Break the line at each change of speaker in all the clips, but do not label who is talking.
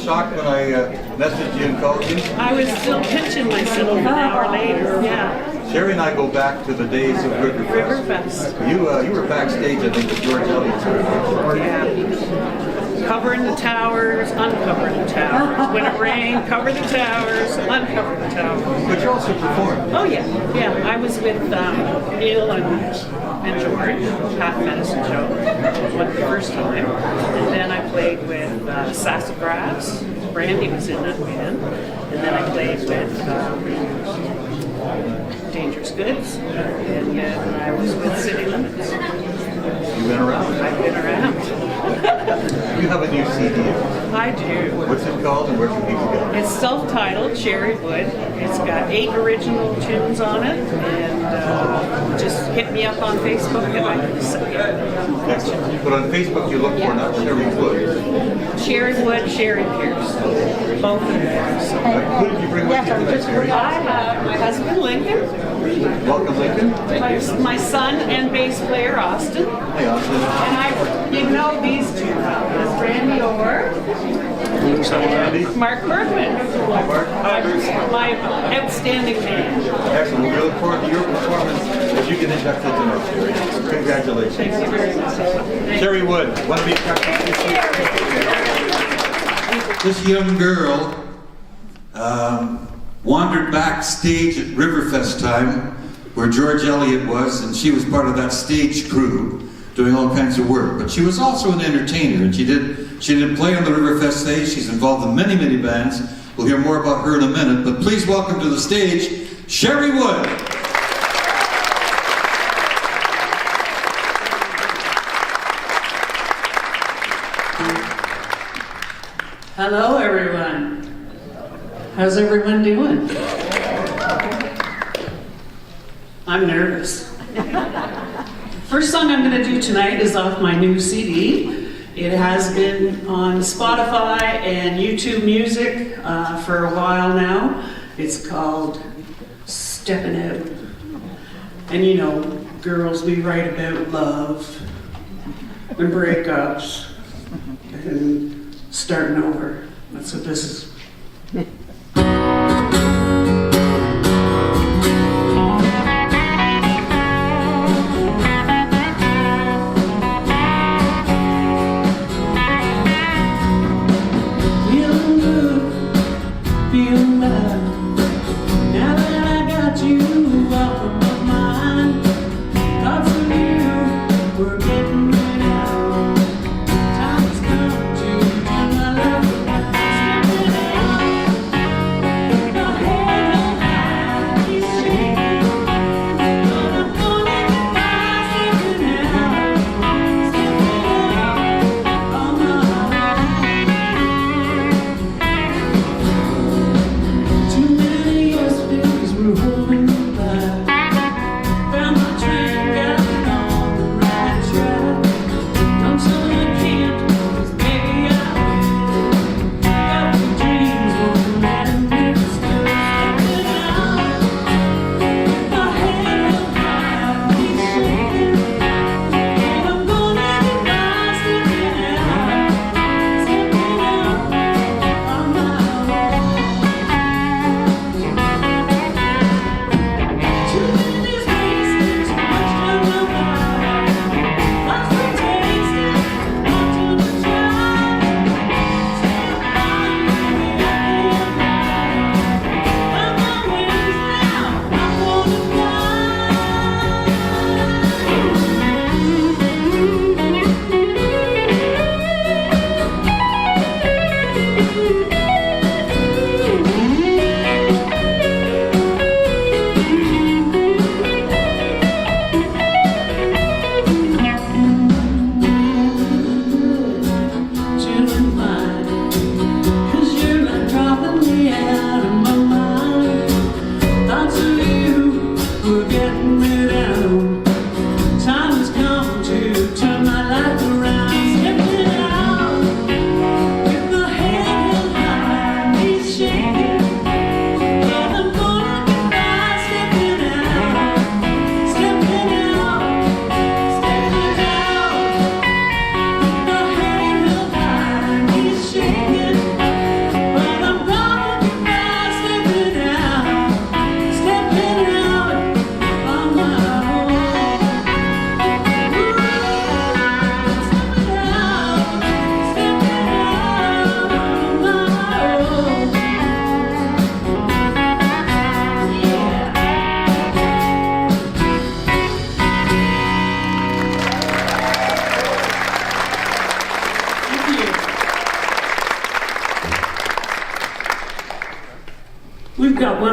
shocked when I messaged you and called you?
I was still pinching myself an hour later, yeah.
Sherri and I go back to the days of Riverfest.
Riverfest.
You were backstage, I think, with George Elliott's Riverfest.
Yeah. Covering the towers, uncovering the towers. When it rained, cover the towers, uncover the towers.
But you also performed.
Oh yeah, yeah. I was with Neil and George, Half Medicine Show, one the first time, and then I played with Sassafras. Brandy was in it again, and then I played with Dangerous Goods, and then I was with City Limits.
You've been around.
I've been around.
You have a new CD.
I do.
What's it called and where can people get it?
It's self-titled, Sherri Wood. It's got 8 original tunes on it, and just hit me up on Facebook and I can send you.
Excellent. But on Facebook you look for not Sherri Wood.
Sherri Wood, Sherri Pearce. Both of them. So.
Who did you bring with you today, Sherri?
I have my husband Lincoln,
Welcome, Lincoln.
my son and bass player Austin,
Hey, Austin.
and you know these two. There's Randy Orr and Mark Bergman.
Mark.
My outstanding man.
Excellent. We look forward to your performance as you get inducted tonight, Sherri. Congratulations.
Thank you very much.
Sherri Wood, one of the attractions.
This young girl wandered backstage at Riverfest time where George Eliott was, and she was part of that stage crew doing all kinds of work. But she was also an entertainer, and she did play on the Riverfest stage. She's involved in many, many bands. We'll hear more about her in a minute, but please welcome to the stage, Sherri Wood.
Hello, everyone. How's everyone doing? I'm nervous. First song I'm going to do tonight is off my new CD. It has been on Spotify and YouTube Music for a while now. It's called Steppin' Out. And you know, girls, we write about love and breakups and starting over. That's what this is. Feeling better now that I got you off of my mind. Thoughts of you were getting me down. Time has come to turn my love around. Stepping out, my head held high, keep shaking. But I'm gonna get by. Stepping out on my own. Too many yesterdays were holding me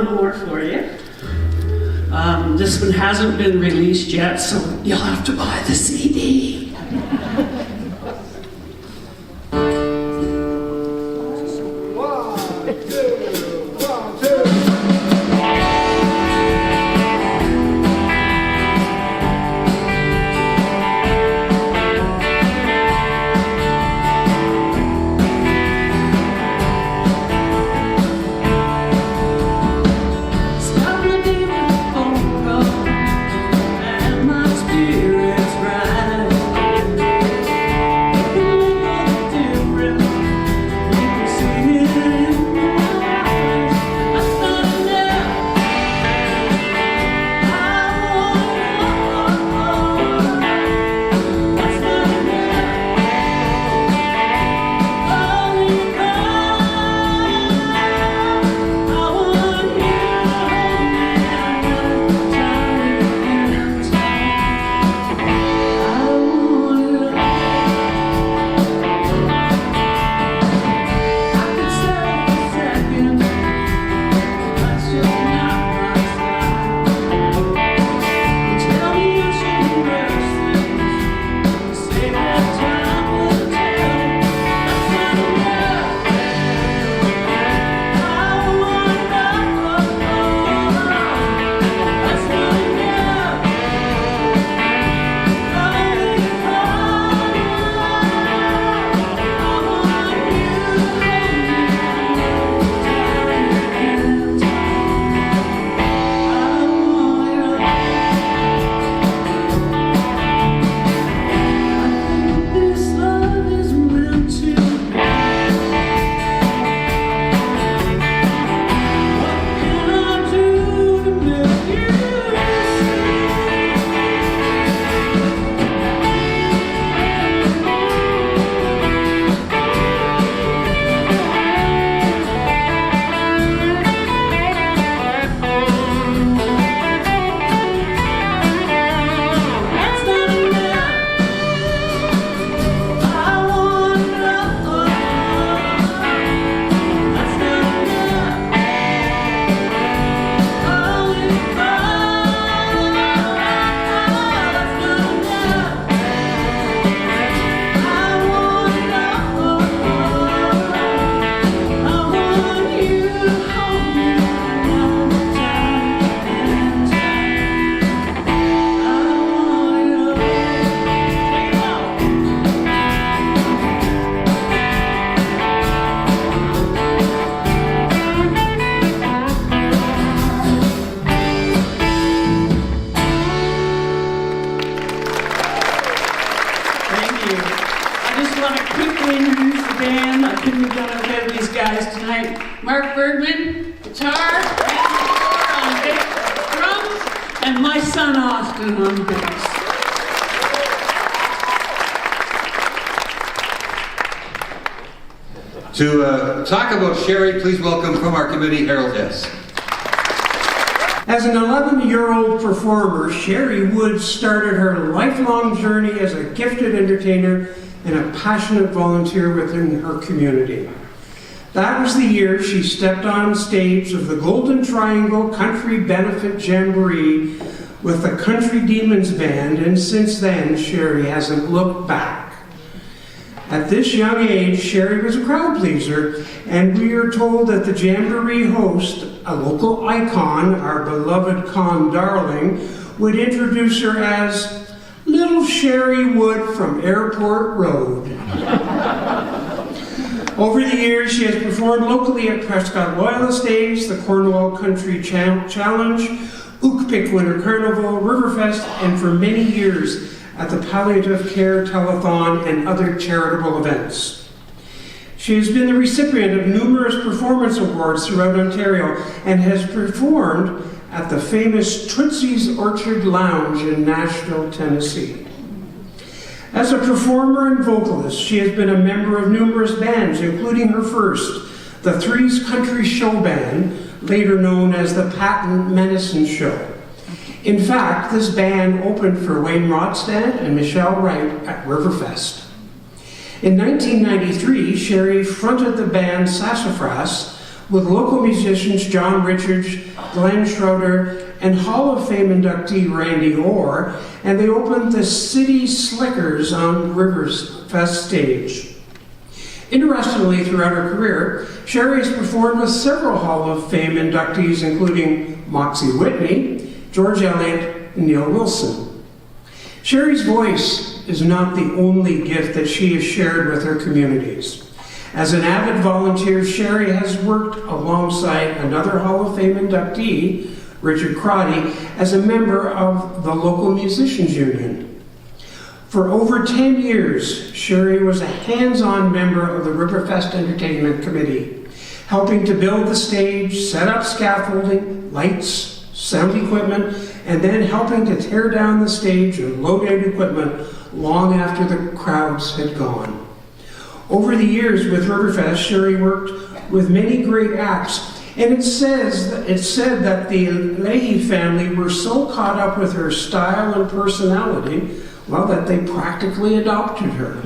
one more for you. This one hasn't been released yet, so you'll have to buy the CD. Mark Bergman, guitar, on drums, and my son Austin on bass.
To talk about Sherri, please welcome from our committee, Harold Hess.
As an 11-year-old performer, Sherri Woods started her lifelong journey as a gifted entertainer and a passionate volunteer within her community. That was the year she stepped on stage of the Golden Triangle Country Benefit Jamboree with the Country Demons Band, and since then, Sherri hasn't looked back. At this young age, Sherri was a crowd pleaser, and we are told that the Jamboree host, a local icon, our beloved Con Darling, would introduce her as Little Sherri Wood from Airport Road. Over the years, she has performed locally at Prescott Loyalist Days, the Cornwall Country Challenge, Ookpik Winter Carnival, Riverfest, and for many years at the Palliative Care Telethon and other charitable events. She has been the recipient of numerous performance awards throughout Ontario and has performed at the famous Tootsie's Orchard Lounge in Nashville, Tennessee. As a performer and vocalist, she has been a member of numerous bands, including her first, the Threes Country Show Band, later known as the Patent Medicine Show. In fact, this band opened for Wayne Rodstand and Michelle Wright at Riverfest. In 1993, Sherri fronted the band Sassafras with local musicians John Richards, Glenn Schroeder, and Hall of Fame inductee Randy Orr, and they opened the City Slickers on Rivers Fest stage. Interestingly, throughout her career, Sherri has performed with several Hall of Fame inductees, including Moxie Whitney, George Eliot, and Neil Wilson. Sherri's voice is not the only gift that she has shared with her communities. As an avid volunteer, Sherri has worked alongside another Hall of Fame inductee, Richard Crotty, as a member of the local musicians union. For over 10 years, Sherri was a hands-on member of the Riverfest Entertainment Committee, helping to build the stage, set up scaffolding, lights, sound equipment, and then helping to tear down the stage and load out equipment long after the crowds had gone. Over the years with Riverfest, Sherri worked with many great acts, and it's said that the Leahy family were so caught up with her style and personality, well, that they practically adopted her.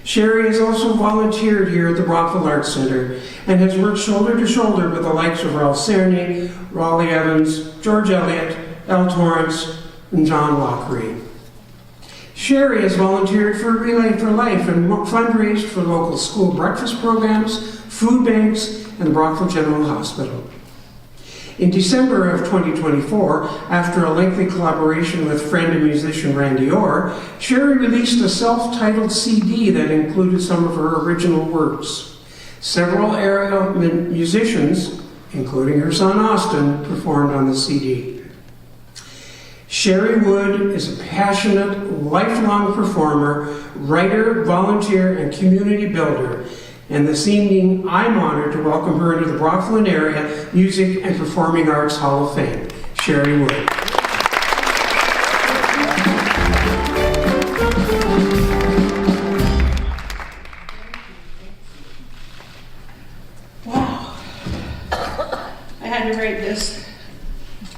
Sherri has also volunteered here at the Brockville Arts Center and has worked shoulder to shoulder with the likes of Ralph Cerny, Raleigh Evans, George Eliot, Al Torrance, and John Lockery. Sherri has volunteered for Relay for Life and fundraised for local school breakfast programs, food banks, and the Brockville General Hospital. In December of 2024, after a lengthy collaboration with friend and musician Randy Orr, Sherri released a self-titled CD that included some of her original works. Several area musicians, including her son Austin, performed on the CD. Sherri Wood is a passionate, lifelong performer, writer, volunteer, and community builder. And this evening, I'm honored to welcome her into the Brockville Area Music and Performing Arts Hall of Fame, Sherri Wood.
Wow. I had to write this.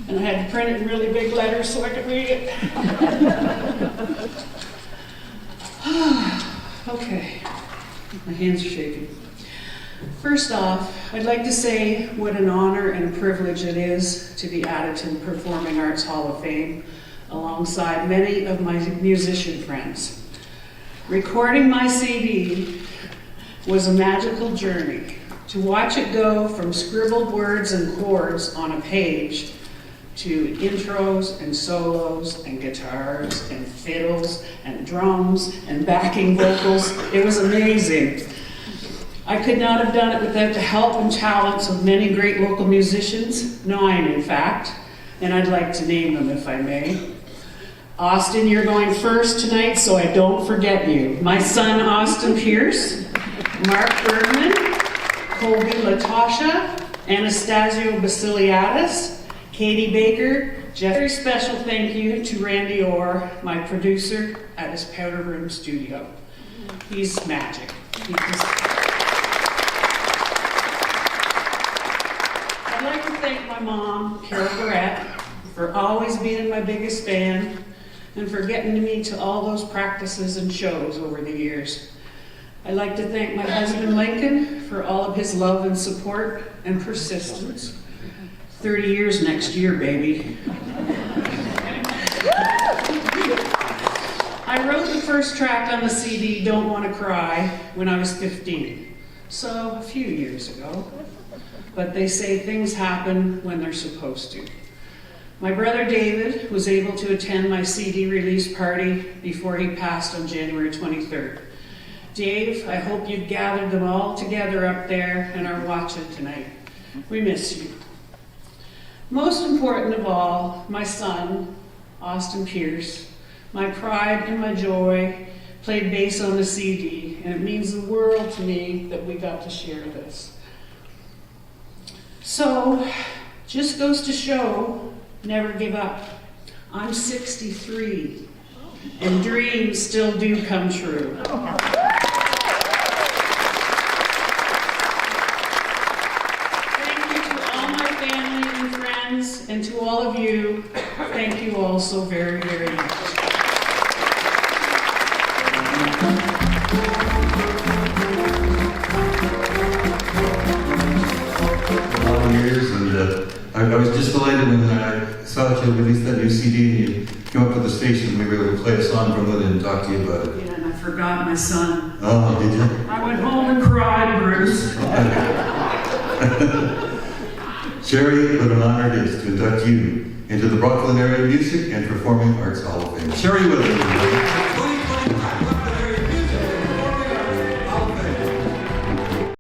And I had to print it in really big letters so I could read it. Okay, my hands are shaking. First off, I'd like to say what an honor and a privilege it is to be added to the Performing Arts Hall of Fame alongside many of my musician friends. Recording my CD was a magical journey. To watch it go from scribbled words and chords on a page to intros and solos and guitars and fiddles and drums and backing vocals. It was amazing. I could not have done it without the help and talents of many great local musicians, 9 in fact, and I'd like to name them if I may. Austin, you're going first tonight, so I don't forget you. My son, Austin Pearce, Mark Bergman, Colby Latasha, Anastasio Basiliadis, Katie Baker. Very special thank you to Randy Orr, my producer at his Powder Room studio. He's magic. I'd like to thank my mom, Carol Barrett, for always being my biggest fan and for getting me to all those practices and shows over the years. I'd like to thank my husband, Lincoln, for all of his love and support and persistence. 30 years next year, baby. I wrote the first track on the CD, Don't Want to Cry, when I was 15, so a few years ago. But they say things happen when they're supposed to. My brother David was able to attend my CD release party before he passed on January 23rd. Dave, I hope you've gathered them all together up there and are watching tonight. We miss you. Most important of all, my son, Austin Pearce, my pride and my joy, played bass on the CD, and it means the world to me that we got to share this. So, just goes to show, never give up. I'm 63, and dreams still do come true. And to all of you, thank you all so very, very much.
of years, and I was just delighted when I saw that you had released that new CD and you came up to the station. We were able to play a song from it and talk to you about it.
Yeah, and I forgot my son.
Oh, did you?
I went home and cried, Bruce.
Sherri, what an honor it is to induct you into the Brockville Area Music and Performing Arts Hall of Fame. Sherri Williams.